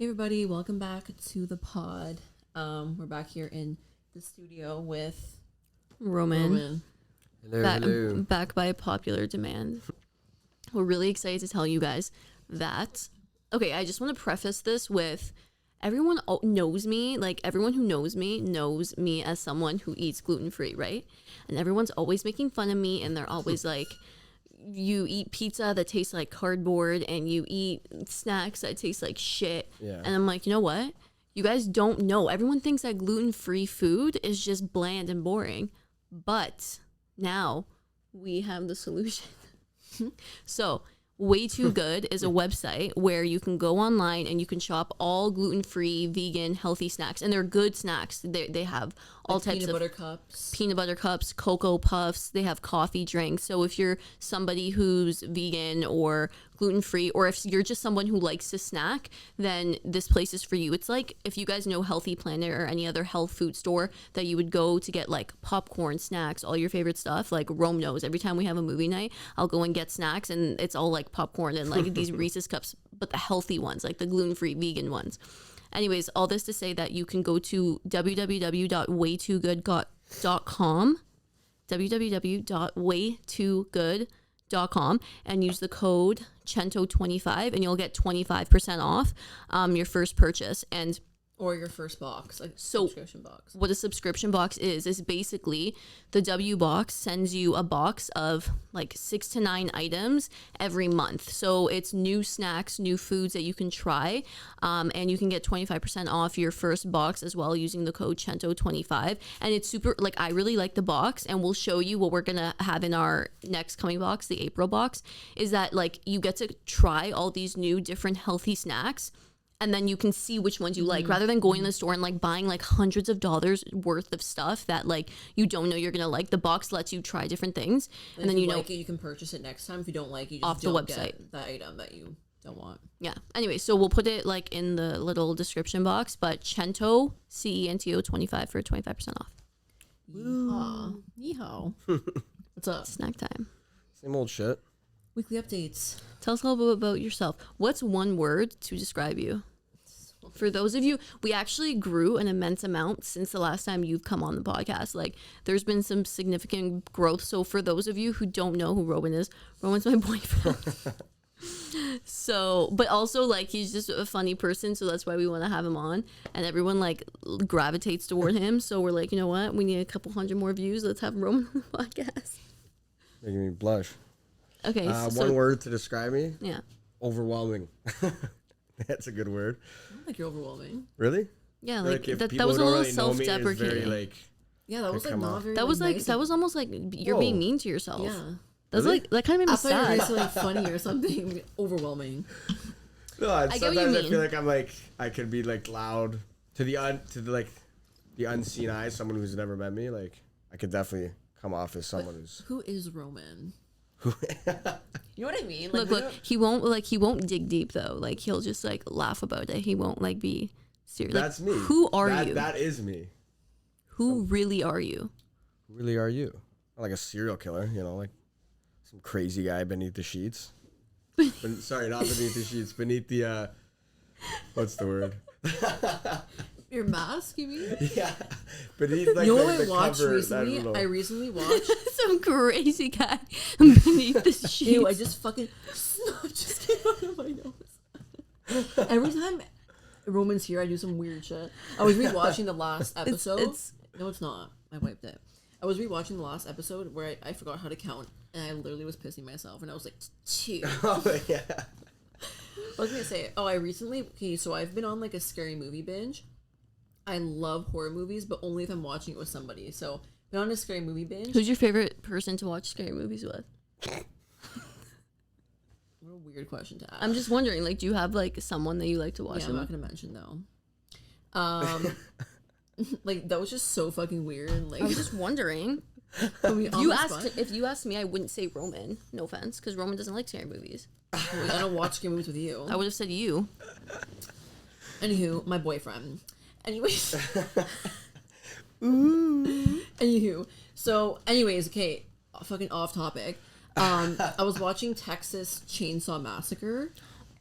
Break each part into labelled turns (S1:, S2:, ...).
S1: Hey everybody, welcome back to the pod. We're back here in the studio with
S2: Roman.
S3: Hello.
S2: Back by popular demand. We're really excited to tell you guys that. Okay, I just want to preface this with everyone knows me. Like, everyone who knows me as someone who eats gluten-free, right? And everyone's always making fun of me, and they're always like, you eat pizza that tastes like cardboard, and you eat snacks that taste like shit.
S3: Yeah.
S2: And I'm like, you know what? You guys don't know. Everyone thinks that gluten-free food is just bland and boring. But now we have the solution. So, Way Too Good is a website where you can go online and you can shop all gluten-free, vegan, healthy snacks. And they're good snacks. They have all types of peanut butter cups, cocoa puffs. They have coffee drinks. So if you're somebody who's vegan or gluten-free, or if you're just someone who likes to snack, then this place is for you. It's like if you guys know Healthy Planet or any other health food store that you would go to get like popcorn, snacks, all your favorite stuff. Like Rome knows, every time we have a movie night, I'll go and get snacks, and it's all like popcorn and like these Reese's cups, but the healthy ones, like the gluten-free vegan ones. Anyways, all this to say that you can go to www.waytoogood.com, www.waytoogood.com, and use the code CHENTO25 and you'll get 25% off your first purchase. And
S1: or your first box, like subscription box.
S2: What a subscription box is basically the W box sends you a box of like 6 to 9 items every month. So it's new snacks, new foods that you can try, and you can get 25% off your first box as well using the code CHENTO25. And it's super, like, I really like the box, and we'll show you what we're gonna have in our next coming box, the April box, is that like you get to try all these new different healthy snacks, and then you can see which ones you like, rather than going in the store and like buying like hundreds of dollars worth of stuff that like you don't know you're gonna like. The box lets you try different things, and then
S1: you like it, you can purchase it next time. If you don't like it, you just
S2: off the website,
S1: get the item that you don't want.
S2: Yeah. Anyway, so we'll put it like in the little description box, but Chento, CENTO 25 for 25% off.
S1: Yeehaw. What's up?
S2: Snack time.
S3: Same old shit.
S1: Weekly updates.
S2: Tell us a little bit about yourself. What's one word to describe you? For those of you, we actually grew an immense amount since the last time you've come on the podcast. Like, there's been some significant growth. So for those of you who don't know who Rowan is, Rowan's my boyfriend. So, but also like he's just a funny person, so that's why we want to have him on, and everyone like gravitates toward him. So we're like, you know what? We need a couple hundred more views. Let's have Rowan on the podcast.
S3: Making me blush.
S2: Okay.
S3: One word to describe me?
S2: Yeah.
S3: Overwhelming. That's a good word.
S1: I don't think you're overwhelming.
S3: Really?
S2: Yeah, like that was a little
S3: really
S2: self-deprecating.
S3: Very,
S1: yeah, that was like not very.
S2: That was like
S1: nice.
S2: that was almost like you're being mean to yourself.
S1: Yeah.
S2: That's really? Like that kind of made me sad.
S1: I thought you were like funny or something. Overwhelming.
S3: No,
S2: I get what you
S3: sometimes I
S2: mean.
S3: feel like I'm like I could be like loud to the unseen eye. Someone who's never met me, like I could definitely come off as someone who's.
S1: Who is Roman? You know what I mean?
S2: Like, look, he won't dig deep though. Like he'll just like laugh about it. He won't like be serious.
S3: That's
S2: like,
S3: me.
S2: Who are you?
S3: That is me.
S2: Who really are you?
S3: Who really are you? I'm like a serial killer, you know, like some crazy guy beneath the sheets. Sorry, not beneath the sheets. Beneath the what's the word?
S1: Your mask, you mean?
S3: Yeah. Beneath like
S1: you know
S3: the,
S1: what I
S3: the
S1: watched
S3: cover,
S1: recently? I recently watched
S2: some crazy guy beneath the sheets.
S1: Ew, I just fucking snot just came out of my nose. Every time Roman's here, I do some weird shit. I was rewatching the last episode. No, it's not. I wiped it. I was rewatching the last episode where I forgot how to count, and I literally was pissing myself, and I was like, 2.
S3: Oh yeah.
S1: I was gonna say, so I've been on like a scary movie binge. I love horror movies, but only if I'm watching it with somebody. So, been on a scary movie binge.
S2: Who's your favorite person to watch scary movies with?
S1: What a weird question to ask.
S2: I'm just wondering, like, do you have like someone that you like to watch?
S1: Yeah, I'm not gonna mention though. Like that was just so fucking weird. And like,
S2: I was just wondering. If you asked me, I wouldn't say Roman. No offense, because Roman doesn't like scary movies.
S1: I don't watch scary movies with you.
S2: I would have said you.
S1: Anywho, my boyfriend. Anyways. Anywho. So, okay, fucking off topic. I was watching Texas Chainsaw Massacre.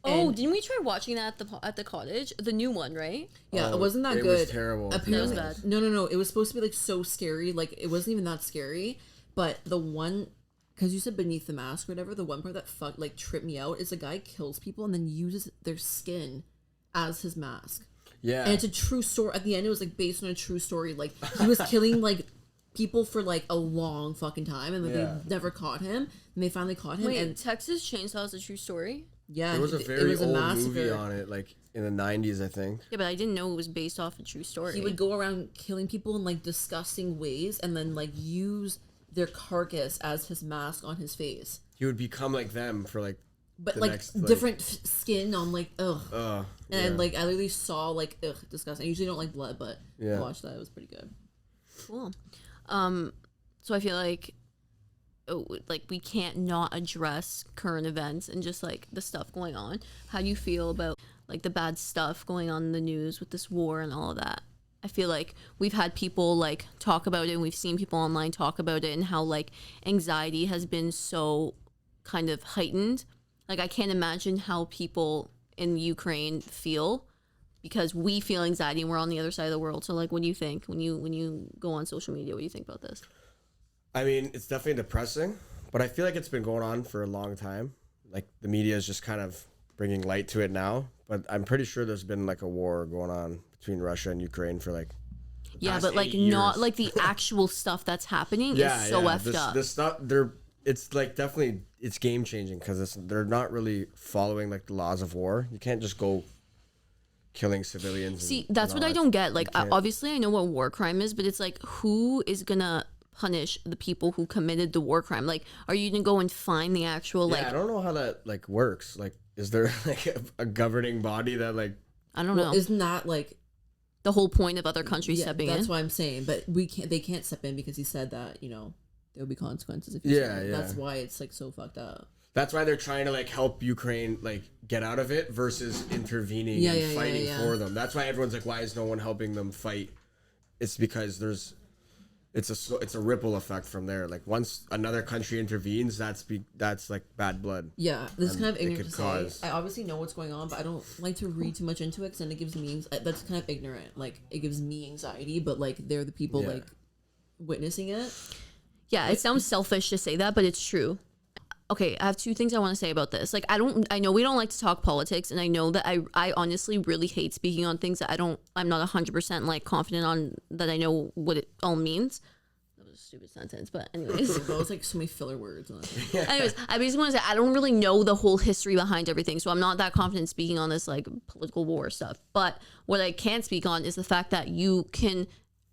S2: Oh,
S1: And-
S2: didn't we try watching that at the cottage? The new one, right?
S1: Yeah,
S3: Oh,
S1: it wasn't that
S3: it
S1: good.
S3: was terrible.
S1: Apparently,
S2: It was bad.
S1: No. It was supposed to be like so scary. Like it wasn't even that scary. But the one, because you said beneath the mask or whatever, the one part that like tripped me out is a guy kills people and then uses their skin as his mask.
S3: Yeah.
S1: And it's a true story. At the end, it was like based on a true story. Like he was killing like people for like a long fucking time, and like
S3: Yeah.
S1: they never caught him. And they finally caught him.
S2: Wait,
S1: and
S2: Texas Chainsaw is a true story?
S1: yeah,
S3: there was a
S1: it
S3: very
S1: was a
S3: old
S1: massacre.
S3: movie on it, like in the 90s, I think.
S2: Yeah, but I didn't know it was based off a true story.
S1: He would go around killing people in like disgusting ways, and then like use their carcass as his mask on his face.
S3: He would become like them for like
S1: But
S3: the
S1: like
S3: next, like-
S1: different skin on like and
S3: yeah.
S1: like I literally saw like disgusting. I usually don't like blood, but
S3: Yeah.
S1: I watched that. It was pretty good.
S2: Cool. So I feel like we can't not address current events and just like the stuff going on. How do you feel about like the bad stuff going on in the news with this war and all of that? I feel like we've had people like talk about it, and we've seen people online talk about it, and how like anxiety has been so kind of heightened. Like I can't imagine how people in Ukraine feel, because we feel anxiety and we're on the other side of the world. So like, what do you think when you go on social media? What do you think about this?
S3: I mean, it's definitely depressing, but I feel like it's been going on for a long time. Like the media is just kind of bringing light to it now, but I'm pretty sure there's been like a war going on between Russia and Ukraine for like
S2: Yeah,
S3: past
S2: but like
S3: 8 years.
S2: not like the actual stuff that's happening is so effed up.
S3: This stuff, it's like definitely it's game changing because they're not really following like the laws of war. You can't just go killing civilians.
S2: See,
S3: and
S2: that's
S3: all
S2: what I
S3: that.
S2: don't get. Like,
S3: You can't-
S2: obviously, I know what war crime is, but it's like, who is gonna punish the people who committed the war crime? Like, are you gonna go and find the actual
S3: Yeah,
S2: like?
S3: I don't know how that like works. Like, is there like a governing body that like?
S2: I don't
S1: Well,
S2: know.
S1: isn't that like
S2: The whole point of other countries
S1: yeah,
S2: stepping
S1: that's
S2: in.
S1: why I'm saying, but they can't step in because he said that there will be consequences if you
S3: Yeah,
S1: step in.
S3: yeah.
S1: That's why it's like so fucked up.
S3: That's why they're trying to like help Ukraine like get out of it versus intervening
S1: Yeah,
S3: and
S1: yeah, yeah,
S3: fighting
S1: yeah.
S3: for them. That's why everyone's like, why is no one helping them fight? It's because it's a ripple effect from there. Like once another country intervenes, that's like bad blood.
S1: Yeah, this is
S3: And
S1: kind of
S3: it
S1: ignorant
S3: could
S1: to
S3: cause-
S1: say. I obviously know what's going on, but I don't like to read too much into it because then it gives me that's kind of ignorant. Like it gives me anxiety, but like they're the people
S3: Yeah.
S1: like witnessing it.
S2: Yeah, it sounds selfish to say that, but it's true. Okay, I have two things I want to say about this. Like, I know we don't like to talk politics, and I know that I honestly really hate speaking on things that I'm not 100% like confident on, that I know what it all means. That was a stupid sentence, but anyways.
S1: Those like so many filler words.
S2: Anyways, I basically want to say I don't really know the whole history behind everything, so I'm not that confident speaking on this like political war stuff. But what I can speak on is the fact that you can,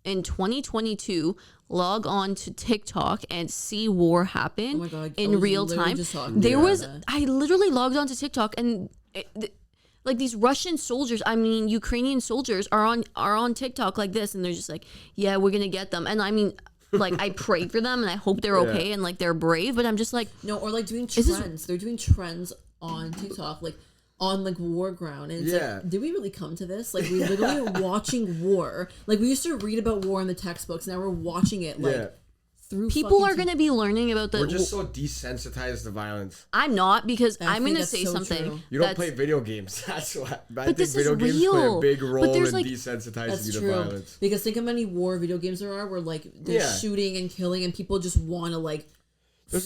S2: in 2022, log on to TikTok and see war happen
S1: Oh my God, I
S2: in
S1: was
S2: real
S1: literally
S2: time.
S1: just talking
S2: There
S1: about
S2: was
S1: that.
S2: I literally logged on to TikTok and like these Russian soldiers, I mean Ukrainian soldiers are on TikTok like this, and they're just like, yeah, we're gonna get them. And I mean, like I pray for them and I hope they're okay and like they're brave, but I'm just like,
S1: No, or like doing
S2: this-
S1: trends. They're doing trends on TikTok, like on like war ground, and it's
S3: Yeah.
S1: like, did we really come to this? Like we literally are watching war. Like we used to read about war in the textbooks. Now we're watching it like
S3: Yeah.
S1: through.
S2: people are
S1: fucking
S2: gonna be learning about the.
S3: We're just so desensitized to violence.
S2: I'm not, because
S1: I
S2: I'm
S1: think
S2: gonna
S1: that's
S2: say
S1: so
S2: something.
S1: true.
S3: You don't
S2: that's-
S3: play video games. That's why. I
S2: But
S3: think
S2: this is
S3: video games play
S2: real.
S3: a big
S2: But
S3: role
S2: there's,
S3: in
S2: like-
S3: desensitizing
S1: That's
S3: you to
S1: true.
S3: violence.
S1: Because think how many war video games there are where like they're
S3: Yeah.
S1: shooting and killing, and people just want to like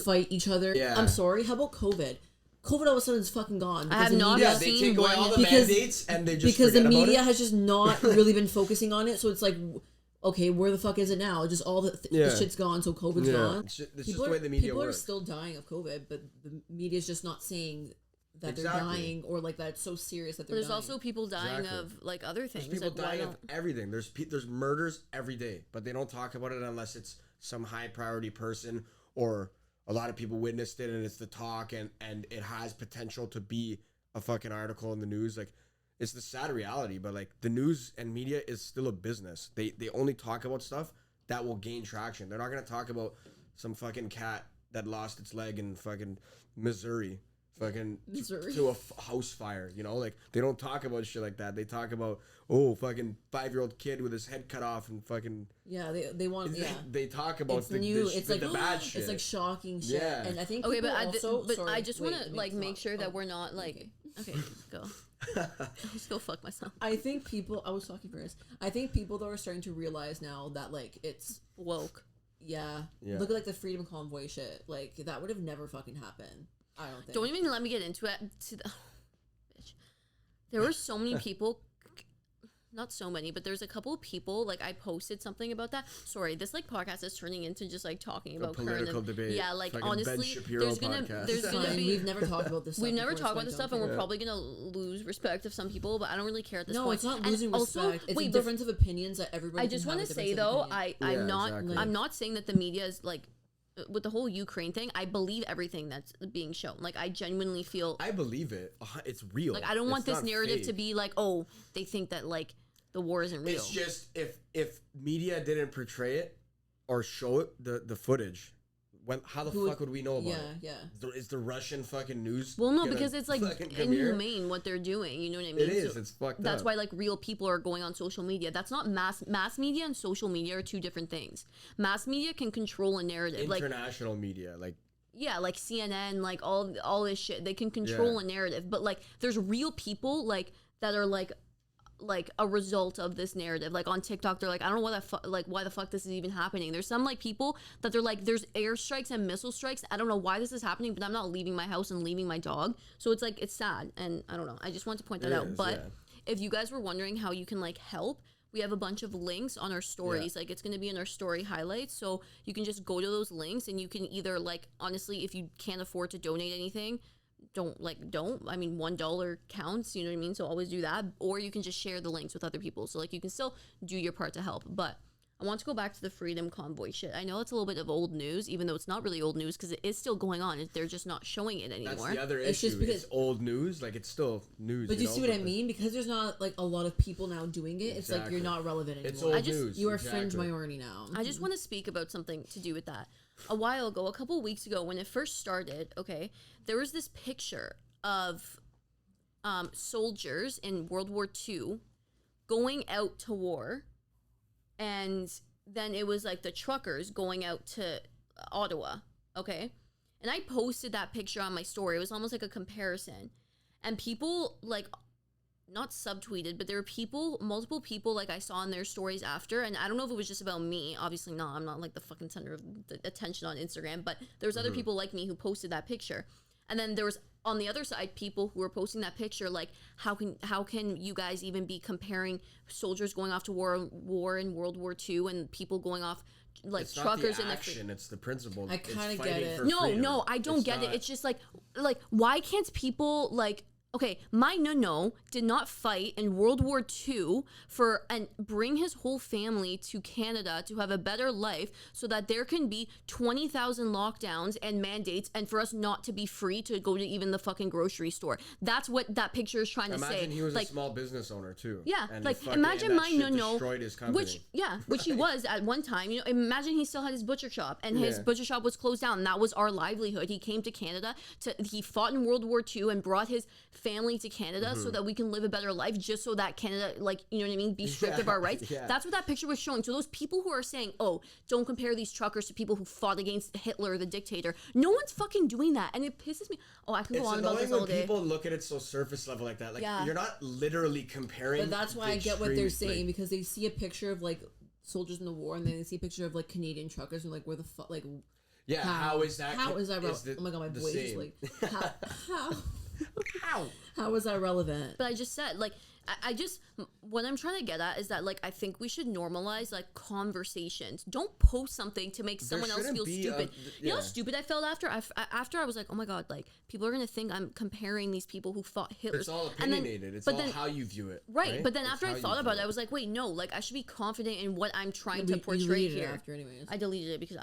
S1: fight each other.
S3: Yeah.
S1: I'm sorry. How about COVID? COVID all of a sudden is fucking gone.
S2: I have
S1: the
S2: not
S1: media-
S3: Yeah, they
S2: seen
S3: take away
S2: one-
S3: all the
S1: because-
S3: mandates and they just
S1: because the
S3: forget about
S1: media
S3: it.
S1: has just not really been focusing on it. So it's like, okay, where the fuck is it now? Just all the
S3: Yeah.
S1: shit's gone, so COVID's
S3: Yeah.
S1: gone.
S3: It's just the way the media
S1: people are
S3: works.
S1: still dying of COVID, but the media's just not saying that they're
S3: Exactly.
S1: dying, or like that it's so serious that
S2: But
S1: they're
S2: there's
S1: dying.
S2: also people dying
S3: Exactly.
S2: of like other
S3: There's
S2: things.
S3: people
S2: Like, why
S3: dying
S2: don't?
S3: of everything. There's murders every day, but they don't talk about it unless it's some high priority person or a lot of people witnessed it and it's the talk and it has potential to be a fucking article in the news. Like it's the sad reality, but like the news and media is still a business. They only talk about stuff that will gain traction. They're not gonna talk about some fucking cat that lost its leg in fucking Missouri.
S1: Missouri.
S3: To a house fire, you know, like they don't talk about shit like that. They talk about fucking 5-year-old kid with his head cut off and fucking
S1: yeah, they want
S3: they talk about
S1: it's new. It's like
S3: the bad shit.
S1: It's like shocking shit.
S3: Yeah.
S1: And I think
S2: Okay,
S1: people
S2: but
S1: also,
S2: but
S1: sorry,
S2: I just
S1: wait,
S2: want to
S1: let me
S2: like make
S1: stop.
S2: sure that
S1: Oh,
S2: we're not like
S1: okay.
S2: Okay, go. Let's go fuck myself.
S1: I think people. I was talking first. I think people though are starting to realize now that like it's
S2: Woke.
S1: yeah. Look at like the Freedom Convoy shit. Like that would have never fucking happened. I don't think.
S2: Don't even let me get into it. Bitch. There were so many people. Not so many, but there's a couple of people, like I posted something about that. Sorry, this like podcast is turning into just like talking about
S3: political debate.
S2: Yeah, like
S3: Fucking
S2: honestly,
S3: Ben Shapiro
S2: there's gonna be.
S1: We've never talked about this.
S2: We've never talked about this stuff, and we're probably gonna lose respect of some people. But I don't really care at this point.
S1: No, it's not losing respect.
S2: Also,
S1: it's a difference of opinions that everybody.
S2: I just want to say though, I'm not saying that the media is like. With the whole Ukraine thing, I believe everything that's being shown. Like, I genuinely feel...
S3: I believe it. It's real.
S2: Like, I don't want this narrative to be like, oh, they think that, like, the war isn't real.
S3: It's just, if media didn't portray it or show it, the footage, how the fuck would we know about it?
S1: Yeah.
S3: Is the Russian fucking news...
S2: Well, no, because it's, like, inhumane what they're doing. You know what I mean?
S3: It is. It's fucked up.
S2: That's why, like, real people are going on social media. That's not mass media and social media are two different things. Mass media can control a narrative.
S3: International media, like...
S2: Yeah, like CNN, like all this shit. They can control a narrative. But, like, there's real people, like, that are, like a result of this narrative. Like on TikTok, they're like, I don't know why the fuck this is even happening. There's some like people that they're like, there's airstrikes and missile strikes. I don't know why this is happening, but I'm not leaving my house and leaving my dog. So it's like, it's sad. And I don't know. I just want to point that out. But if you guys were wondering how you can like help, we have a bunch of links on our stories. Like it's going to be in our story highlights. So you can just go to those links and you can either like, honestly, if you can't afford to donate anything, don't I mean $1 counts, you know what I mean, so always do that, or you can just share the links with other people, so like you can still do your part to help. But I want to go back to the Freedom Convoy shit. I know it's a little bit of old news, even though it's not really old news because it is still going on. They're just not showing it anymore.
S3: That's the other issue. It's just because it's old news, like it's still news.
S1: But you see what I mean? Because there's not like a lot of people now doing it. It's like you're not relevant anymore.
S3: It's old news.
S1: You are fringe minority now.
S2: I just want to speak about something to do with that. A while ago, a couple weeks ago, when it first started, okay, there was this picture of soldiers in World War II going out to war, and then it was like the truckers going out to Ottawa, okay? And I posted that picture on my story. It was almost like a comparison. And people, like, not subtweeted, but there were multiple people, like, I saw in their stories after, and I don't know if it was just about me. Obviously not. I'm not, like, the fucking center of the attention on Instagram, but there was other people like me who posted that picture. And then there was, on the other side, people who were posting that picture, like, how can you guys even be comparing soldiers going off to war in World War II and people going off, like,
S3: it's
S2: truckers
S3: not the action, it's the principle.
S1: I kind of get it.
S2: No, I don't get it. It's just like, why can't people, like, okay, my no did not fight in World War II and bring his whole family to Canada to have a better life so that there can be 20,000 lockdowns and mandates and for us not to be free to go to even the fucking grocery store. That's what that picture is trying to say.
S3: Imagine he was
S2: like,
S3: a small business owner too.
S2: Yeah,
S3: and
S2: like imagine my
S3: destroyed his company.
S2: Which he was at one time. You know, imagine he still had his butcher shop and his butcher shop was closed down. And that was our livelihood. He came to Canada he fought in World War II and brought his family to Canada so that we can live a better life, just so that Canada, like, you know what I mean, be stripped of our rights. That's what that picture was showing. So those people who are saying, oh, don't compare these truckers to people who fought against Hitler, the dictator, no one's fucking doing that, and it pisses me. Oh, I can go on about this all day.
S3: It's annoying when people look at it so surface level like that. Like, you're not literally comparing.
S1: But that's why I get what they're saying, because they see a picture of like soldiers in the war, and then they see a picture of like Canadian truckers, and like, where the fuck, like,
S3: how is that?
S1: How is that? Oh my god, my voice is like, how is that relevant?
S2: But I just said, like, I just, what I'm trying to get at is that, like, I think we should normalize, like, conversations. Don't post something to make someone else feel stupid. You know how stupid I felt after? After I was like, oh my god, like, people are going to think I'm comparing these people who fought Hitler.
S3: It's all opinionated. It's all how you view it.
S2: Right, but then after I thought about it, I was like, wait, no, like, I should be confident in what I'm trying to portray here.
S1: After anyways.
S2: I deleted it because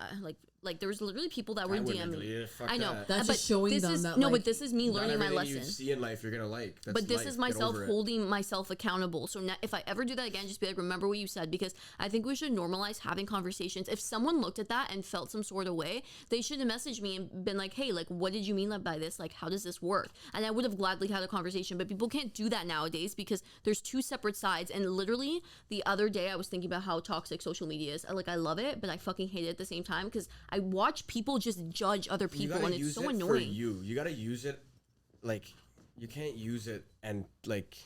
S2: like there was literally people that were DMing me.
S3: I
S2: know.
S1: That's just showing them that,
S2: no, but this is me learning my lesson.
S3: You see in life, you're gonna like.
S2: But this is myself holding myself accountable. So now, if I ever do that again, just be like, remember what you said, because I think we should normalize having conversations. If someone looked at that and felt some sort of way, they should have messaged me and been like, hey, like, what did you mean by this? Like, how does this work? And I would have gladly had a conversation. But people can't do that nowadays because there's two separate sides. And literally the other day I was thinking about how toxic social media is. Like, I love it, but I fucking hate it at the same time because I watch people just judge other people and it's so annoying.
S3: You gotta use it like you can't use it and like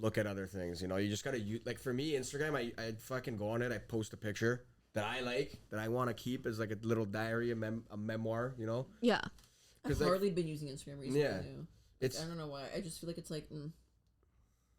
S3: look at other things, you know. You just gotta use, like for me, Instagram, I fucking go on it, I post a picture that I like, that I want to keep as like a little diary, a memoir, you know.
S2: Yeah,
S1: I've
S3: like,
S1: hardly been using Instagram recently.
S3: Yeah,
S1: It's, I don't know why, I just feel like it's like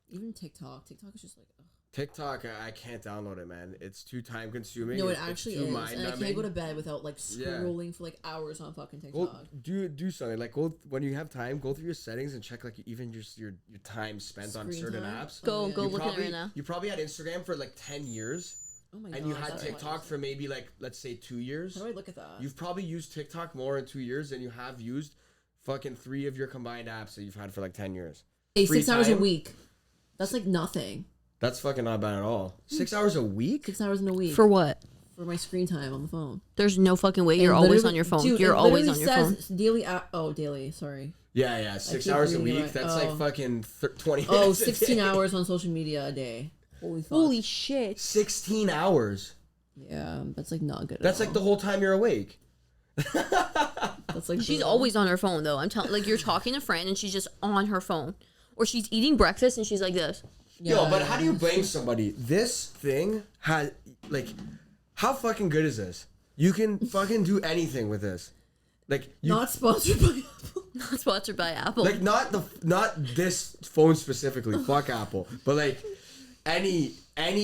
S1: even TikTok is just like, ugh.
S3: TikTok, I can't download it, man. It's too time consuming.
S1: No, it actually is, and I
S3: numbing.
S1: can't go to bed without like scrolling for like hours on fucking TikTok.
S3: Well, do something, like go when you have time, go through your settings and check like even just your time spent
S1: Screen
S3: on certain
S1: time?
S3: apps.
S2: go look at it right now.
S3: You probably had Instagram for like 10 years.
S1: Oh my
S3: and
S1: God,
S3: you had
S1: that's
S3: TikTok
S1: why.
S3: for maybe like, let's say 2 years.
S1: How do I look at that?
S3: You've probably used TikTok more in 2 years than you have used fucking 3 of your combined apps that you've had for like 10 years.
S1: Hey,
S3: Free
S1: 6 hours a
S3: time?
S1: week. That's like nothing.
S3: That's fucking not bad at all. 6 hours a week?
S1: 6 hours in a week
S2: For what?
S1: for my screen time on the phone.
S2: There's no fucking way.
S1: It
S2: You're always
S1: literally-
S2: on your phone.
S1: dude,
S2: You're
S1: it
S2: always
S1: literally
S2: on your phone.
S1: says daily. Daily. Sorry.
S3: Yeah. 6
S1: keep
S3: hours a
S1: reading it
S3: week.
S1: right.
S3: That's
S1: Oh.
S3: like fucking 20 minutes.
S1: Oh,
S3: a
S1: 16
S3: day.
S1: hours on social media a day. Holy fuck.
S2: Holy shit.
S3: 16 hours.
S1: Yeah, that's like not good.
S3: That's like the whole time you're awake.
S1: That's like
S2: She's
S1: brutal.
S2: always on her phone though. I'm telling, like, you're talking to a friend and she's just on her phone, or she's eating breakfast and she's like this.
S3: Yo, but how do you blame somebody? This thing has, like, how fucking good is this? You can fucking do anything with this. Like, you,
S1: Not sponsored by Apple.
S2: Not sponsored by Apple.
S3: like not this phone specifically. Fuck Apple, but like any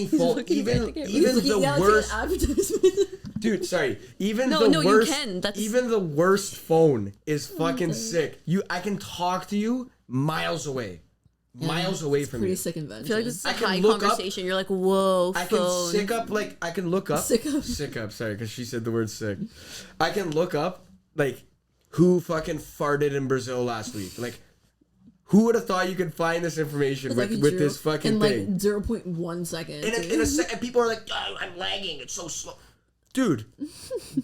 S3: phone,
S2: looking
S3: even
S2: right to get
S3: even
S1: Looking
S3: the
S1: out to
S3: worst.
S1: an advertisement.
S3: Dude, sorry. Even
S2: No,
S3: the
S2: you
S3: worst.
S2: can. That's-
S3: Even the worst phone is fucking sick. I can talk to you miles away, miles away from
S1: Pretty
S3: you.
S1: sick
S2: I
S1: invention.
S2: feel like this is
S3: I
S2: a
S3: can
S2: high
S3: look up-
S2: conversation. You're like, whoa,
S3: I can
S2: phone.
S3: sick up, like, I can look up.
S1: Sick up.
S3: Sorry, because she said the word sick. I can look up, like, who fucking farted in Brazil last week. Like, who would have thought you could find this information with this fucking
S1: in
S3: thing?
S1: like 0.1 seconds.
S3: In a second, people are like, oh, I'm lagging. It's so slow. Dude,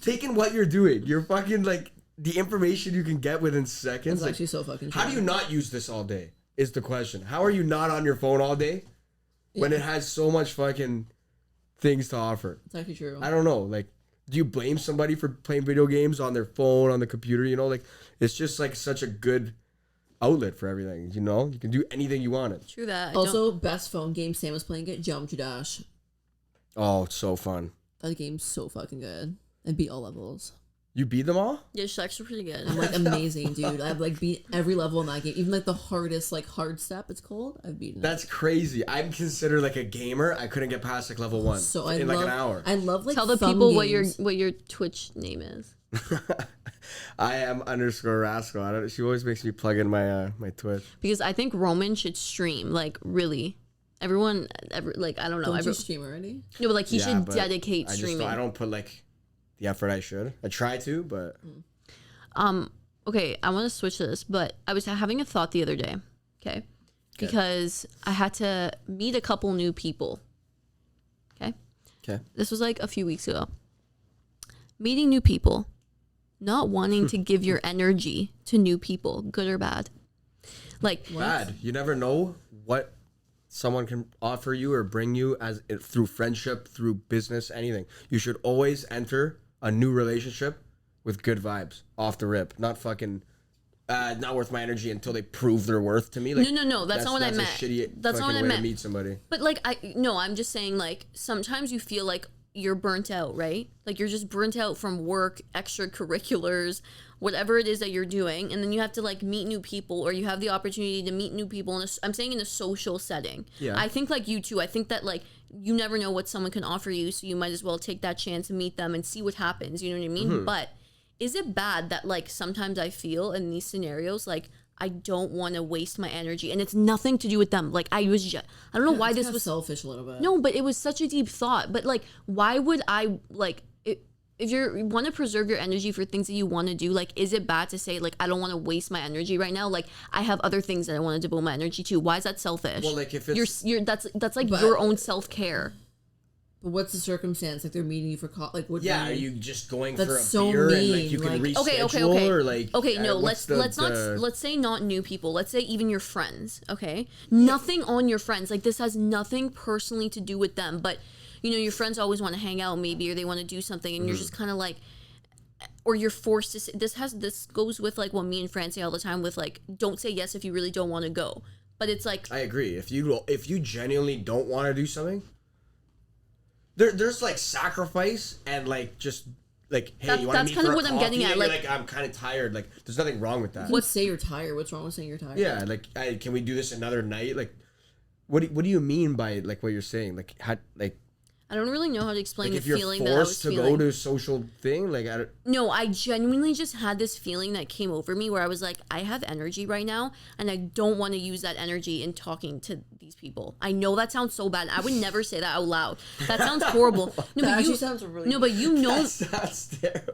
S3: taking what you're doing, you're fucking, like, the information you can get within seconds.
S1: It's
S3: Like,
S1: actually so fucking true.
S3: how do you not use this all day is the question. How are you not on your phone all day when it has so much fucking things to offer?
S1: It's actually true.
S3: I don't know. Like, do you blame somebody for playing video games on their phone, on the computer? You know, like, it's just like such a good outlet for everything. You know, you can do anything you want it.
S2: True that.
S1: Also, best phone game Sam was playing it, Geometry Dash.
S3: Oh, it's so fun.
S1: That game's so fucking good. And beat all levels.
S3: You beat them all?
S2: Yeah, she's actually pretty good.
S1: I'm like amazing, dude. I've like beat every level in that game. Even like the hardest, like hard step it's called, I've beaten it.
S3: That's crazy. I'm considered like a gamer. I couldn't get past like level 1
S1: So I
S3: in
S1: love,
S3: like an hour.
S1: I love like
S2: Tell the
S1: thumb
S2: people
S1: games.
S2: what your Twitch name is.
S3: I am _rascal. I don't. She always makes me plug in my my Twitch.
S2: Because I think Roman should stream, like, really. Everyone, like, I don't know.
S1: Don't you stream already?
S2: No, but like, he should
S3: but
S2: dedicate
S3: I
S2: streaming.
S3: I don't put like the effort I should. I try to, but
S2: Okay, I want to switch to this, but I was having a thought the other day, okay? Because I had to meet a couple new people, okay?
S3: okay.
S2: This was like a few weeks ago. Meeting new people, not wanting to give your energy to new people, good or bad. Like,
S3: Bad. You never know what someone can offer you or bring you as through friendship, through business, anything. You should always enter a new relationship with good vibes off the rip, not fucking not worth my energy until they prove their worth to me. Like,
S2: No, that's not what I meant.
S3: That's a shitty
S2: That's not
S3: fucking
S2: what I
S3: way
S2: meant.
S3: to meet somebody.
S2: But like, I'm just saying, like, sometimes you feel like you're burnt out, right? Like, you're just burnt out from work, extracurriculars, whatever it is that you're doing, and then you have to like meet new people, or you have the opportunity to meet new people I'm saying in a social setting.
S3: Yeah.
S2: I think like you too. I think that like you never know what someone can offer you, so you might as well take that chance and meet them and see what happens. You know what I mean? But is it bad that like sometimes I feel in these scenarios like I don't want to waste my energy, and it's nothing to do with them. Like, I was just, I don't know why
S1: It's
S2: this
S1: kinda
S2: was
S1: selfish a little bit.
S2: no, but it was such a deep thought. But like, why would I like if you want to preserve your energy for things that you want to do? Like, is it bad to say like I don't want to waste my energy right now? Like, I have other things that I want to devote my energy to. Why is that selfish?
S3: Well, like, if it's
S2: you're that's like
S1: But-
S2: your own self-care.
S1: But what's the circumstance? Like they're meeting you for like what?
S3: yeah,
S1: do
S3: are
S1: you
S3: you just going
S1: That's
S3: for a
S1: so
S3: beer and like
S1: mean,
S3: you can
S1: like-
S3: reschedule
S2: Okay.
S3: or like
S2: No,
S3: what's
S2: let's say not new people. Let's say even your friends, okay? Nothing on your friends. Like, this has nothing personally to do with them, but you know, your friends always want to hang out maybe, or they want to do something, and you're just kind of like, or you're forced to say, this goes with like what me and Fran say all the time with like, don't say yes if you really don't want to go. But it's like,
S3: I agree. If you genuinely don't want to do something, there's like sacrifice and like just like, hey, you want to meet for a coffee? That's kind of what I'm getting at. Like, I'm kind of tired. Like, there's nothing wrong with that.
S1: Let's say you're tired. What's wrong with saying you're tired?
S3: Yeah, like, can we do this another night? Like, what do you mean by like what you're saying? Like, how, like.
S2: I don't really know how to explain
S3: like
S2: the feeling that I was feeling.
S3: If you're forced to go to a social thing, like
S2: No, I genuinely just had this feeling that came over me where I was like, I have energy right now, and I don't want to use that energy in talking to these people. I know that sounds so bad. I would never say that out loud. That sounds horrible. No,
S1: that actually sounds really.
S2: No, but you know.
S3: That sounds terrible.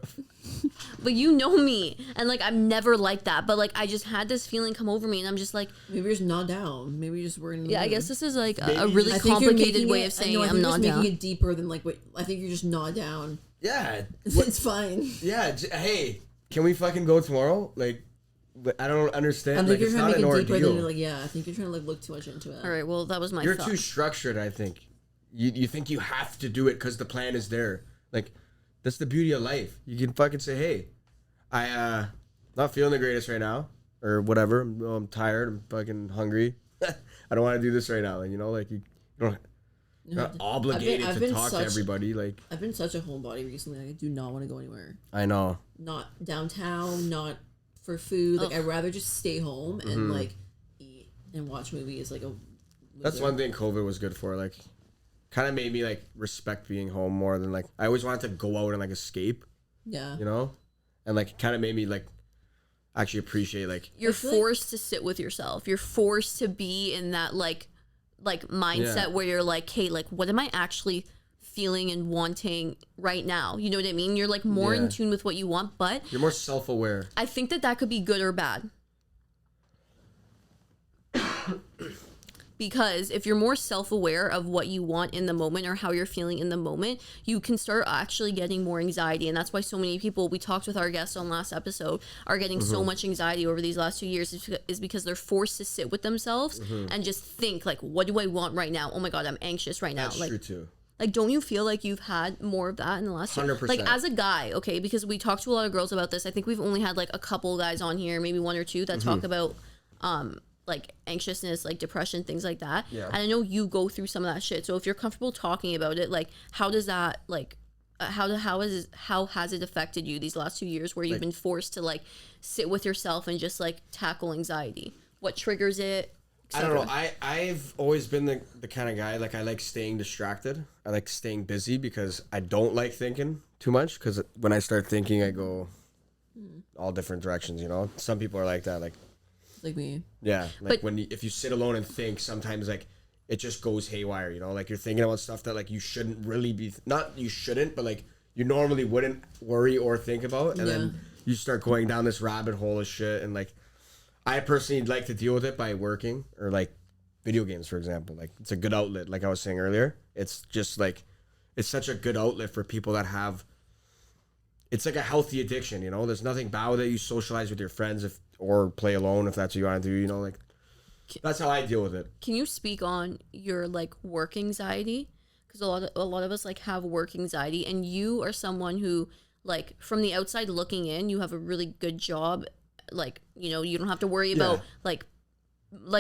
S2: But you know me, and like I'm never like that. But like I just had this feeling come over me, and I'm just like,
S1: maybe you're just not down. Maybe you just were in.
S2: Yeah, I guess this is like a really complicated way of saying I'm not down.
S1: Making it deeper than like what I think you're just not down.
S3: Yeah,
S1: it's fine.
S3: Yeah, hey, can we fucking go tomorrow? Like, I don't understand.
S1: I think you're trying to make it deeper than like,
S3: yeah.
S1: I think you're trying to like look too much into it.
S2: All right, well that was my.
S3: You're too structured. I think you think you have to do it because the plan is there. Like, that's the beauty of life. You can fucking say, hey, I not feeling the greatest right now, or whatever. I'm tired. I'm fucking hungry. I don't want to do this right now. And you know, like you don't. You're not obligated to talk to everybody. Like,
S1: I've been such a homebody recently. I do not want to go anywhere.
S3: I know.
S1: Not downtown. Not for food. Like, I'd rather just stay home and like eat and watch movies. Like a. Loser.
S3: That's one thing COVID was good for. Like, kind of made me like respect being home more than like I always wanted to go out and like escape.
S1: Yeah.
S3: You know, and like kind of made me like actually appreciate like
S2: you're forced to sit with yourself. You're forced to be in that like mindset where you're like, hey, like what am I actually feeling and wanting right now? You know what I mean? You're like more in tune with what you want, but
S3: you're more self-aware.
S2: I think that could be good or bad. Because if you're more self-aware of what you want in the moment or how you're feeling in the moment, you can start actually getting more anxiety. And that's why so many people, we talked with our guest on last episode, are getting so much anxiety over these last 2 years is because they're forced to sit with themselves and just think like, what do I want right now? Oh my God, I'm anxious right now.
S3: That's
S2: like,
S3: true too.
S2: Like, don't you feel like you've had more of that in the last
S3: 100%.
S2: year? Like, as a guy, okay, because we talked to a lot of girls about this. I think we've only had like a couple guys on here, maybe one or two that talk about, like anxiousness, like depression, things like that.
S3: Yeah.
S2: And I know you go through some of that shit. So if you're comfortable talking about it, like how does that like how has it affected you these last 2 years where you've been forced to like sit with yourself and just like tackle anxiety? What triggers it?
S3: I don't know. I've always been the kind of guy, like I like staying distracted. I like staying busy because I don't like thinking too much, because when I start thinking I go all different directions, you know? Some people are like that, like
S1: me.
S3: Yeah, like if you sit alone and think, sometimes like it just goes haywire, you know? Like you're thinking about stuff that like you shouldn't really be, not you shouldn't, but like you normally wouldn't worry or think about, and then you start going down this rabbit hole of shit. And like I personally like to deal with it by working, or like video games, for example. Like it's a good outlet, like I was saying earlier. It's just like, it's such a good outlet for people that have, it's like a healthy addiction, you know? There's nothing bad with it. You socialize with your friends or play alone if that's what you want to do, you know? Like, that's how I deal with it.
S2: Can you speak on your like work anxiety? Because a lot of us like have work anxiety, and you are someone who like from the outside looking in, you have a really good job. Like, you know, you don't have to worry about like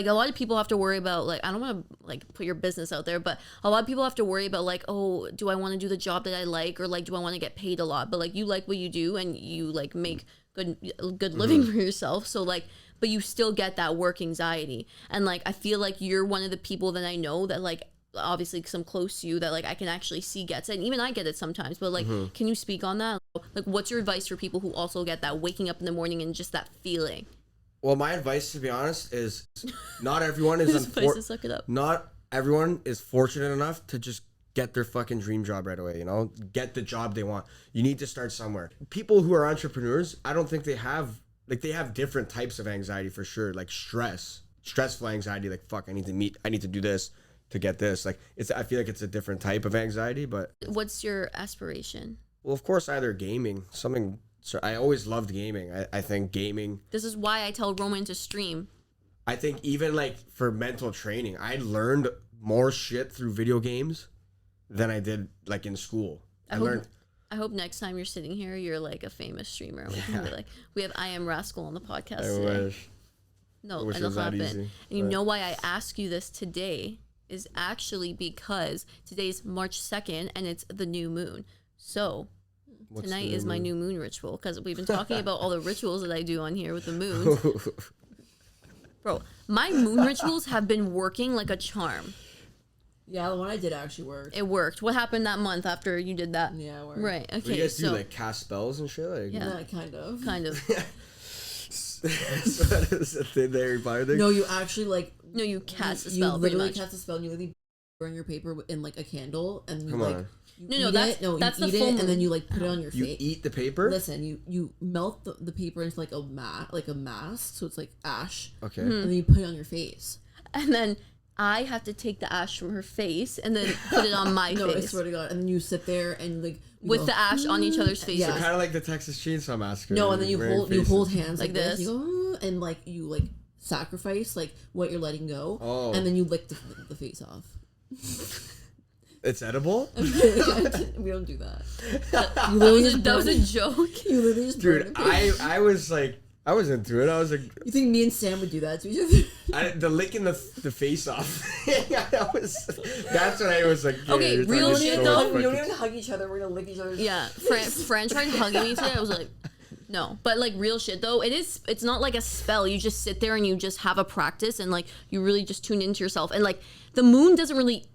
S2: a lot of people have to worry about, like, I don't want to like put your business out there, but a lot of people have to worry about like, oh, do I want to do the job that I like, or like do I want to get paid a lot? But like you like what you do and you like make good living for yourself, so like, but you still get that work anxiety. And like I feel like you're one of the people that I know that like, obviously because I'm close to you, that like I can actually see gets it, and even I get it sometimes, but like can you speak on that? Like what's your advice for people who also get that waking up in the morning and just that feeling?
S3: Well, my advice, to be honest, is not everyone is not everyone is fortunate enough to just get their fucking dream job right away, you know? Get the job they want. You need to start somewhere. People who are entrepreneurs, I don't think they have different types of anxiety for sure, like stressful anxiety, like fuck, I need to do this to get this. Like I feel like it's a different type of anxiety. But
S2: what's your aspiration?
S3: Well, of course, either gaming, something. So I always loved gaming. I think gaming.
S2: This is why I tell Roman to stream.
S3: I think even like for mental training, I learned more shit through video games than I did like in school. I learned
S2: I hope next time you're sitting here, you're like a famous streamer. We can be like, we have I Am Rascal on the podcast today.
S3: Wish.
S2: No,
S3: wish it
S2: it'll
S3: was that
S2: happen.
S3: easy,
S2: And you know why I ask you this today is actually because today's March 2nd and it's the new moon. So
S3: What's
S2: tonight
S3: the
S2: is my
S3: moon?
S2: new moon ritual because we've been talking about all the rituals that I do on here with the moon. Bro, my moon rituals have been working like a charm.
S1: Yeah, the one I did actually worked.
S2: It worked. What happened that month after you did that?
S1: Yeah, it worked.
S2: Right.
S3: What do
S2: Okay.
S3: you guys
S2: So
S3: do, like cast spells and shit? Like,
S2: Yeah.
S1: Kind of.
S2: kind of.
S3: so that is a thing, the Harry Potter thing?
S1: No, you actually like.
S2: No, you cast a
S1: You
S2: spell. Pretty
S1: literally
S2: much.
S1: cast a spell and you literally burn your paper in like a candle and you
S3: Come
S1: like.
S3: on.
S1: You
S2: No,
S1: eat
S2: that's-
S1: it. No,
S2: that's
S1: you
S2: the
S1: eat
S2: full
S1: it and then
S2: moon.
S1: you like put it on your
S3: You
S1: face.
S3: eat the paper?
S1: Listen, you melt the paper into like a mask, so it's like ash.
S3: Okay.
S2: Hmm.
S1: And then you put it on your face.
S2: And then I have to take the ash from her face and then put it on my
S1: No, I
S2: face
S1: swear to God. And then you sit there and like you
S2: with
S1: go,
S2: the ash on each other's faces.
S1: Yeah.
S3: Kind of like the Texas Chainsaw Massacre.
S1: No, and then you
S3: wearing
S1: hold
S3: faces.
S1: hands
S2: Like
S1: like this.
S2: this?
S1: You go, and like you like sacrifice like what you're letting go.
S3: Oh.
S1: And then you lick the face off.
S3: It's edible?
S1: We don't do that. You literally just
S2: That was
S1: burn
S2: a
S1: it.
S2: joke.
S1: You literally just burn
S3: Dude,
S1: it.
S3: I was like, I was into it. I was like,
S1: You think me and Sam would do that to each other?
S3: the licking the face off. That's what I was like. yeah,
S2: Okay,
S3: you're
S2: real
S3: talking
S2: shit
S3: so
S2: though,
S1: We don't
S3: fucking-
S1: even hug each other. We're gonna lick each other's.
S2: Yeah, Fran tried hugging me today. I was like, no. But like real shit though, it's not like a spell. You just sit there and you just have a practice and like you really just tune into yourself. And like the moon doesn't really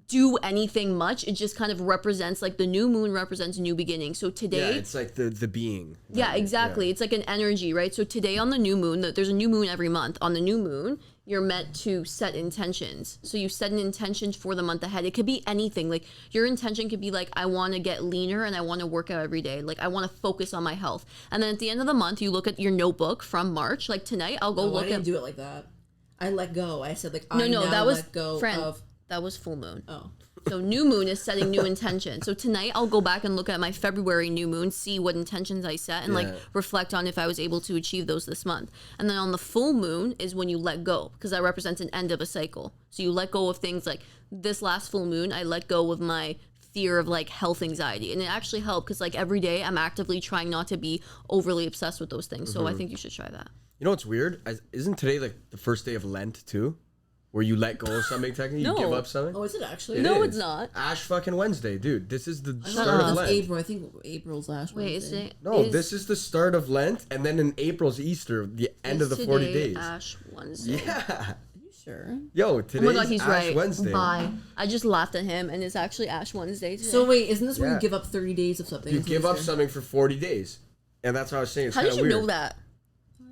S2: do anything much. It just kind of represents like the new moon represents a new beginning. So
S3: Yeah,
S2: today,
S3: it's like the being.
S2: yeah, exactly.
S3: Yeah.
S2: It's like an energy, right? So today on the new moon, there's a new moon every month. On the new moon, you're meant to set intentions. So you set an intention for the month ahead. It could be anything. Like your intention could be like, I want to get leaner and I want to work out every day. Like I want to focus on my health. And then at the end of the month, you look at your notebook from March. Like tonight, I'll go
S1: No,
S2: look
S1: I didn't
S2: at.
S1: do it like that. I let go. I said like
S2: No,
S1: I
S2: no,
S1: now
S2: that was
S1: let go
S2: friend.
S1: of.
S2: That was full moon.
S1: Oh.
S2: So new moon is setting new intention. So tonight I'll go back and look at my February new moon, see what intentions I set, and like
S3: Yeah.
S2: reflect on if I was able to achieve those this month. And then on the full moon is when you let go, because that represents an end of a cycle. So you let go of things like this last full moon, I let go of my fear of like health anxiety, and it actually helped because like every day I'm actively trying not to be overly obsessed with those things. So I think you should try that.
S3: You know what's weird? Isn't today like the first day of Lent too? Where you let go of something technically? You
S2: No.
S3: give up something?
S1: Oh, is it actually?
S3: It
S2: No,
S3: is.
S2: it's not.
S3: Ash fucking Wednesday, dude. This is the
S1: I
S3: start
S1: thought
S3: of
S1: that's
S3: Lent.
S1: April. I think April's last.
S2: Wait, is
S1: Wednesday.
S2: it?
S3: No,
S2: is-
S3: this is the start of Lent, and then in April's Easter, the end of
S2: is
S3: the 40
S2: today
S3: days.
S2: Ash Wednesday.
S3: Yeah.
S1: Are you sure?
S3: Yo,
S2: Oh
S3: today's
S2: my god, he's
S3: Ash
S2: right.
S3: Wednesday.
S2: Bye. I just laughed at him, and it's actually Ash Wednesday today.
S1: So wait, isn't this where
S3: Yeah.
S1: you give up 30 days of something?
S3: You
S1: until
S3: give up
S1: Easter?
S3: something for 40 days. And that's what I was saying. It's
S2: how
S3: kind
S2: did
S3: of
S2: you
S3: weird.
S2: know that?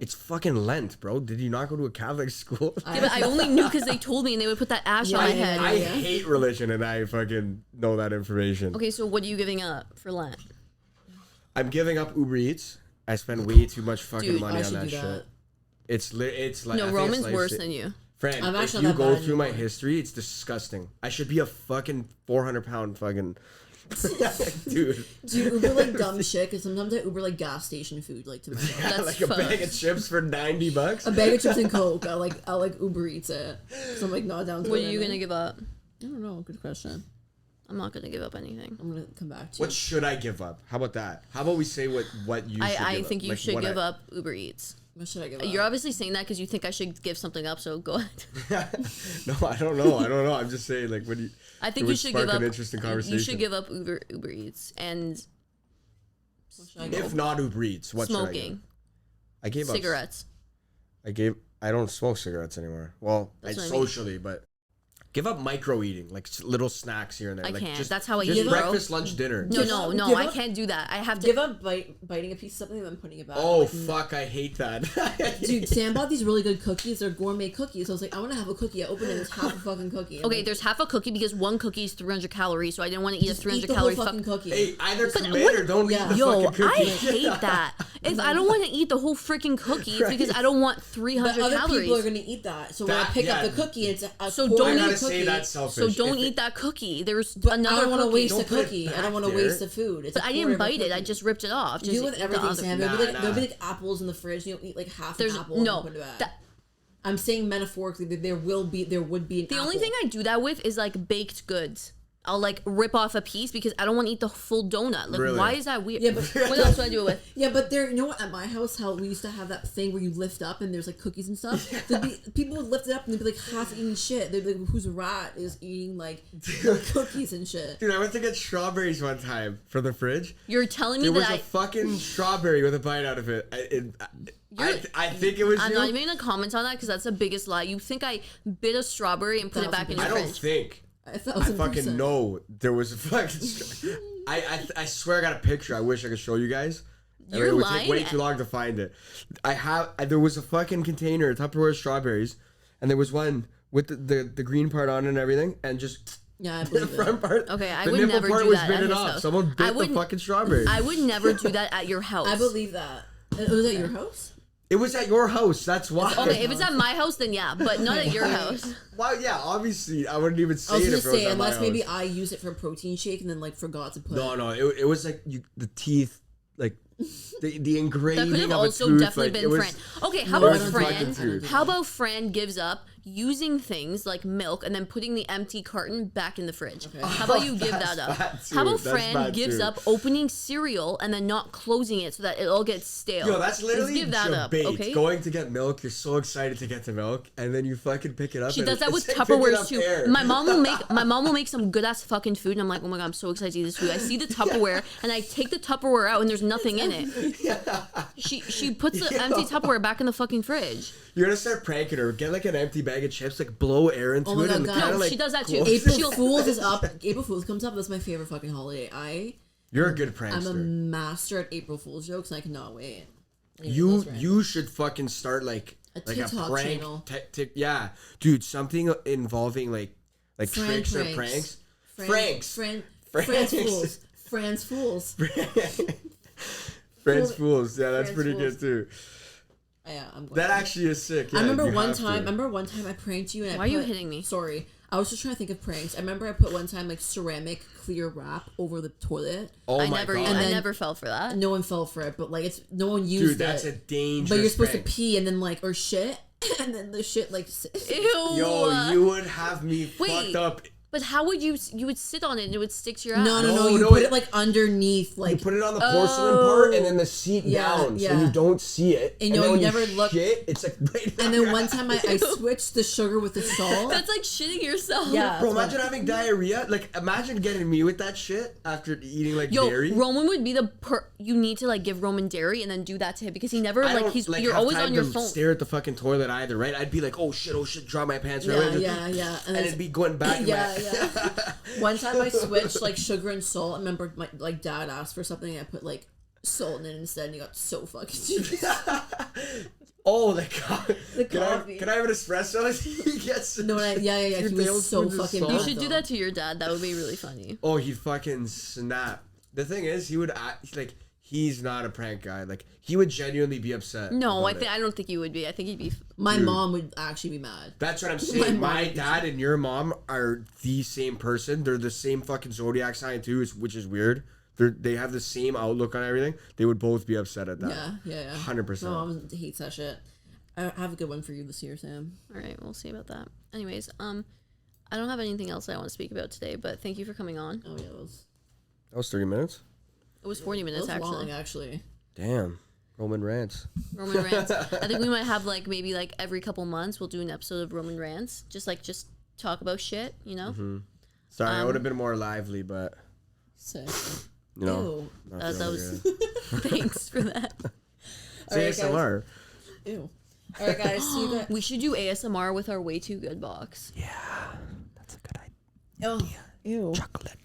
S3: It's fucking Lent, bro. Did you not go to a Catholic school?
S2: Yeah, but I only knew because they told me, and they would put that ash on my
S1: Yeah,
S2: head.
S3: I
S1: Yeah.
S3: hate religion, and I fucking know that information.
S2: Okay, so what are you giving up for Lent?
S3: I'm giving up Uber Eats. I spend way too much fucking
S2: Dude,
S3: money
S1: I
S3: on
S1: should
S3: that
S1: do
S3: shit.
S1: that.
S3: It's like I
S2: No,
S3: think
S2: Roman's
S3: it's like-
S2: worse than you.
S3: Friend,
S1: I'm
S3: if
S1: actually
S3: you
S1: not
S3: go
S1: bad
S3: through my
S1: anymore.
S3: history, it's disgusting. I should be a fucking 400-pound fucking dude.
S1: Do you Uber like dumb shit? Because sometimes I Uber like gas station food, like to myself.
S2: That's
S3: Like a bag of
S2: fucked.
S3: chips for $90.
S1: A bag of chips and Coke. I like Uber Eats it. So I'm like not down to
S2: What
S1: it
S2: are you
S1: right
S2: gonna
S1: now.
S2: give up?
S1: I don't know. Good question.
S2: I'm not gonna give up anything.
S1: I'm gonna come back to.
S3: What should I give up? How about that? How about we say what you should
S2: I
S3: give
S2: think
S3: up?
S2: you
S3: Like,
S2: should
S3: what
S2: give
S3: I-
S2: up Uber Eats.
S1: What should I give up?
S2: You're obviously saying that because you think I should give something up. So go ahead.
S3: No, I don't know. I'm just saying, like, what do you...
S2: I
S3: It
S2: think
S3: would
S2: you should
S3: spark
S2: give up.
S3: an interesting
S2: You
S3: conversation.
S2: should give up Uber Eats and
S1: What should I give
S3: If
S1: up?
S3: not Uber Eats, what should I give?
S2: smoking,
S3: I gave up...
S2: cigarettes.
S3: I don't smoke cigarettes anymore. Well,
S2: That's
S3: I
S2: what I mean.
S3: socially, but... Give up micro eating, like little snacks here and there.
S2: I
S3: like
S2: can't.
S3: Just,
S2: That's how I
S3: just
S2: eat, bro.
S3: breakfast, lunch, dinner.
S2: No,
S1: Give
S2: no,
S1: up-
S2: no.
S1: give
S2: I
S1: up-
S2: can't do that. I have to.
S1: Give up biting a piece of something and then putting it back.
S3: Oh,
S1: Like,
S3: fuck, I hate that.
S1: Dude, Sam bought these really good cookies. They're gourmet cookies. So I was like, I want to have a cookie. I opened it and it's half a fucking cookie. I'm
S2: Okay,
S1: like,
S2: there's half a cookie because one cookie is 300 calories, so I didn't want to eat a
S1: just
S2: 300
S1: eat the whole
S2: calorie
S1: fucking cookie.
S3: Hey, either
S2: But
S3: commit
S2: what-
S3: or don't
S1: Yeah.
S3: eat the
S2: Yo,
S3: fucking
S2: I
S3: cookie.
S2: hate that. If I don't want to eat the whole freaking cookie, it's because I don't want
S1: But
S2: 300
S1: other
S2: calories.
S1: people are gonna eat that. So when I
S3: That-
S1: pick
S3: yeah.
S1: up the cookie, it's a
S2: So
S1: quarter
S2: don't
S3: I
S1: of
S3: gotta
S1: the
S3: say
S1: cookie.
S3: that's selfish.
S2: So don't
S3: If
S2: eat that cookie. There's
S1: But
S2: another
S1: I don't want to
S2: cookie.
S1: waste
S3: Don't
S1: the
S3: put it
S1: cookie. I
S3: back
S1: don't want to
S3: there.
S1: waste the food. It's
S2: But
S1: a
S2: I
S1: quarter
S2: didn't
S1: of a
S2: bite it. I
S1: cookie.
S2: just ripped it off. Just
S1: You do with
S2: eat the
S1: everything,
S2: other-
S1: Sam.
S3: Nah,
S1: There'll be
S3: nah.
S1: like apples in the fridge. You don't eat like half
S2: There's
S1: an apple
S2: no.
S1: and put it back.
S2: That,
S1: I'm saying metaphorically that there would be an
S2: the only
S1: apple.
S2: thing I do that with is like baked goods. I'll like rip off a piece because I don't want to eat the full donut. Like,
S3: Really?
S2: why is that weird?
S1: Yeah, but
S2: what else do I do it with?
S1: Yeah, but there, you know what? At my house, how we used to have that thing where you lift up and there's like cookies and stuff. People would lift it up and they'd be like half eating shit. They'd be like, "Whose rat is eating like cookies and shit?"
S3: Dude, I went to get strawberries one time from the fridge.
S2: You're telling me
S3: There was
S2: that
S3: a fucking strawberry with a bite out of it. I think it was
S2: I'm
S3: you.
S2: not even gonna comment on that because that's the biggest lie. You think I bit a strawberry and put it back in your
S3: I don't
S2: fridge?
S3: think. I fucking know there was a fucking. I swear I got a picture. I wish I could show you guys.
S2: You're
S3: it would
S2: lying.
S3: take way too long to find it. There was a fucking container, Tupperware strawberries, and there was one with the green part on it and everything, and just.
S1: Yeah, I
S3: The
S1: believe
S3: front part.
S2: Okay, I
S3: the
S2: would
S3: nipple
S2: never
S3: part
S2: do
S3: was
S2: that at
S3: bitten
S2: his
S3: off.
S2: house.
S3: Someone bit the fucking strawberry.
S2: I would never do that at your house.
S1: I believe that. It was at your house?
S3: It was at your house. That's why.
S2: Okay, if it's at my house, then yeah, but not at your house.
S3: Well, yeah, obviously, I wouldn't even say
S1: I was
S3: it
S1: gonna
S3: if it was
S1: say
S3: at my
S1: unless maybe
S3: house.
S1: I used it for a protein shake and then like forgot to put.
S3: No, it was like the teeth, like the engraving
S2: That could have
S3: of
S2: also
S3: a tooth.
S2: definitely
S3: like,
S2: been
S3: it was,
S2: Fran. Okay, how
S1: No,
S2: about
S1: I don't think
S2: Fran?
S1: so.
S2: How about Fran gives up using things like milk and then putting the empty carton back in the fridge?
S1: Okay.
S2: How about you give
S3: That's
S2: that up?
S3: bad too.
S2: How about
S3: That's
S2: Fran
S3: bad
S2: gives
S3: too.
S2: up opening cereal and then not closing it so that it all gets stale?
S3: Yo, that's literally
S2: Just give that up,
S3: debate.
S2: okay?
S3: Going to get milk, you're so excited to get to milk, and then you fucking pick it up.
S2: She
S3: and
S2: does that with
S3: it's like picking
S2: Tupperwares
S3: up
S2: too.
S3: air.
S2: My mom will make some good ass fucking food, and I'm like, oh my god, I'm so excited to eat this food. I see the Tupperware, and I take the Tupperware out, and there's nothing in it. She puts the empty Tupperware back in the fucking fridge.
S3: You're gonna start pranking her. Get like an empty bag of chips, like blow air into
S1: Oh my
S3: it,
S1: God,
S3: and
S1: God.
S3: kind
S2: No,
S3: of like.
S2: she does that too.
S3: close
S2: April
S3: it.
S1: April Fool's is up. April Fool's comes up. That's my favorite fucking holiday.
S3: You're a good
S1: I'm
S3: prankster.
S1: a master at April Fool's jokes, and I cannot wait.
S3: You should fucking start like
S1: A
S3: a
S1: TikTok
S3: prank.
S1: channel.
S3: Yeah, dude, something involving like
S1: Fran
S3: tricks or
S1: pranks.
S3: pranks.
S1: Fran's Fools. Fran's Fools.
S3: Friends fools. Yeah, that's
S1: Friends
S3: pretty
S1: Fools.
S3: good too.
S1: Yeah, I'm glad.
S3: That actually is sick. Yeah,
S1: I remember
S3: you
S1: one
S3: have to.
S1: time I pranked you and
S2: Why are you hitting me?
S1: Sorry. I was just trying to think of pranks. I remember I put one time like ceramic clear wrap over the toilet.
S3: Oh
S2: I
S3: my
S2: never,
S3: god.
S2: I never fell for that.
S1: No one fell for it, but like no one used
S3: Dude, that's a
S1: it.
S3: dangerous
S1: But you're supposed
S3: prank.
S1: to pee and then like or shit, and then the shit like.
S2: Ew.
S3: Yo, you would have me fucked up.
S2: But how would you would sit on it and it would stick to your ass?
S1: No,
S3: No,
S1: you
S3: no,
S1: put
S3: it-
S1: it like underneath,
S3: You
S1: like
S3: put it on the porcelain part and then the seat
S1: Yeah,
S3: down, so
S1: yeah.
S3: you don't see it.
S1: And
S3: then
S1: you
S3: when
S1: never look-
S3: Shit, it's like right.
S1: And
S3: on
S1: then
S3: your
S1: one
S3: ass.
S1: time I switched the sugar with the salt.
S2: That's like shitting yourself.
S1: Yeah.
S3: Bro,
S1: that's
S3: imagine having diarrhea. Like, imagine getting me with that shit after eating like
S2: Yo,
S3: dairy.
S2: Roman would be you need to like give Roman dairy and then do that to him because he never
S3: I
S2: like
S3: don't,
S2: he's
S3: like,
S2: you're
S3: have
S2: always
S3: time
S2: on your
S3: to
S2: phone.
S3: stare at the fucking toilet either, right? I'd be like, oh shit, drop my pants.
S1: Yeah,
S3: right?
S1: yeah.
S3: And
S1: then
S3: it'd be going back. in
S1: yeah,
S3: my...
S1: yeah. One time I switched like sugar and salt. I remember my like dad asked for something and I put like salt in it instead and he got so fucking juicy.
S3: Oh, the
S1: coffee.
S3: Can I have an espresso? He gets.
S1: No, yeah.
S3: Your
S1: He was so
S3: tablespoons of
S1: fucking
S3: salt.
S2: You
S1: bad,
S2: should do
S1: though.
S2: that to your dad. That would be really funny.
S3: Oh, he'd fucking snap. The thing is, he would act like he's not a prank guy. Like he would genuinely be upset.
S2: No,
S3: about it.
S2: I don't think you would be. I think he'd be.
S1: My
S3: Dude.
S1: mom would actually be mad.
S3: That's what I'm saying.
S1: My
S3: My
S1: mom-
S3: dad and your mom are the same person. They're the same fucking zodiac sign too, which is weird. They have the same outlook on everything. They would both be upset at that.
S1: Yeah.
S3: 100%.
S1: My mom hates that shit. I have a good one for you this year, Sam.
S2: All right, we'll see about that. Anyways, I don't have anything else I want to speak about today, but thank you for coming on.
S1: Oh yeah, it was
S3: 30 minutes.
S2: It was 40 minutes actually.
S1: long actually.
S3: Damn. Roman rants.
S2: Roman rants. I think we might have like maybe like every couple months we'll do an episode of Roman rants. Just talk about shit, you know?
S3: Mm-hmm. Sorry, I would have been more lively, but
S1: Sick.
S3: you know.
S1: Ew.
S3: not
S2: That
S3: feeling
S2: was
S3: good.
S2: thanks for that.
S3: Say
S1: Alright, guys.
S3: ASMR.
S1: Ew. All right, guys. See you guys.
S2: We should do ASMR with our way too good box.
S3: That's a good idea.
S1: Oh, ew.
S3: Chocolate.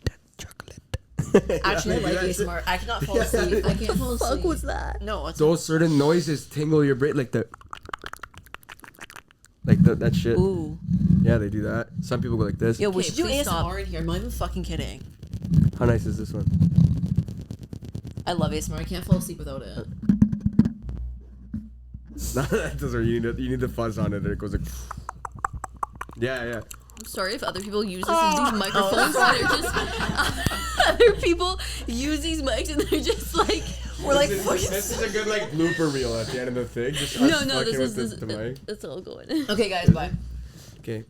S1: Actually, I like ASMR. I cannot fall asleep. I can't fall asleep.
S2: Fuck was that?
S1: No, it's
S3: Those certain noises tingle your brain, like that shit.
S2: Ooh.
S3: Yeah, they do that. Some people go like this.
S1: Yo, we
S2: Okay,
S1: should do
S2: please
S1: ASMR
S2: stop.
S1: in here. I'm not even fucking kidding.
S3: How nice is this one?
S1: I love ASMR. I can't fall asleep without it.
S3: That doesn't. You need the fuzz on it. It goes like. Yeah.
S2: I'm sorry if other people use these microphones. They're just other people use these mics and they're just like
S1: We're like
S3: this is a good like blooper reel at the end of the thing. Just
S2: no,
S3: us
S2: this
S3: fucking
S2: is
S3: with the mic.
S2: it's all going.
S1: Okay, guys. Bye.
S3: Okay.